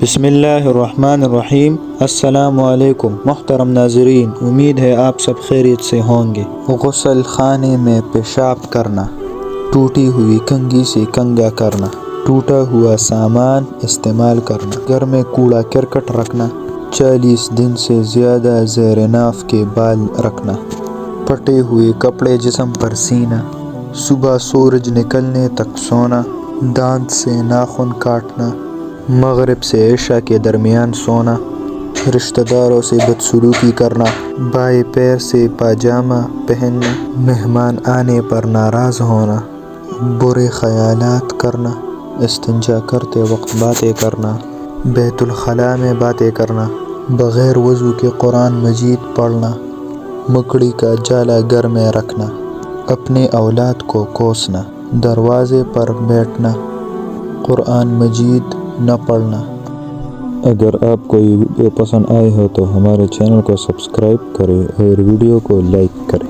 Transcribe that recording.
بسم اللہ الرحمن الرحیم۔ السلام علیکم محترم ناظرین، امید ہے آپ سب خیریت سے ہوں گے۔ غسل خانے میں پیشاب کرنا، ٹوٹی ہوئی کنگھی سے کنگھا کرنا، ٹوٹا ہوا سامان استعمال کرنا، گھر میں کوڑا کرکٹ رکھنا، 40 دن سے زیادہ زیر ناف کے بال رکھنا، پھٹے ہوئے کپڑے جسم پر سینا، صبح سورج نکلنے تک سونا، دانت سے ناخن کاٹنا، مغرب سے عشاء کے درمیان سونا، رشتہ داروں سے بدسلوکی کرنا، بائیں پیر سے پاجامہ پہننا، مہمان آنے پر ناراض ہونا، برے خیالات کرنا، استنجا کرتے وقت باتیں کرنا، بیت الخلاء میں باتیں کرنا، بغیر وضو کے قرآن مجید پڑھنا، مکڑی کا جالا گھر میں رکھنا، اپنے اولاد کو کوسنا، دروازے پر بیٹھنا، قرآن مجید نہ پڑھنا۔ اگر آپ کو یہ ویڈیو پسند آئے ہو تو ہمارے چینل کو سبسکرائب کریں اور ویڈیو کو لائک کریں۔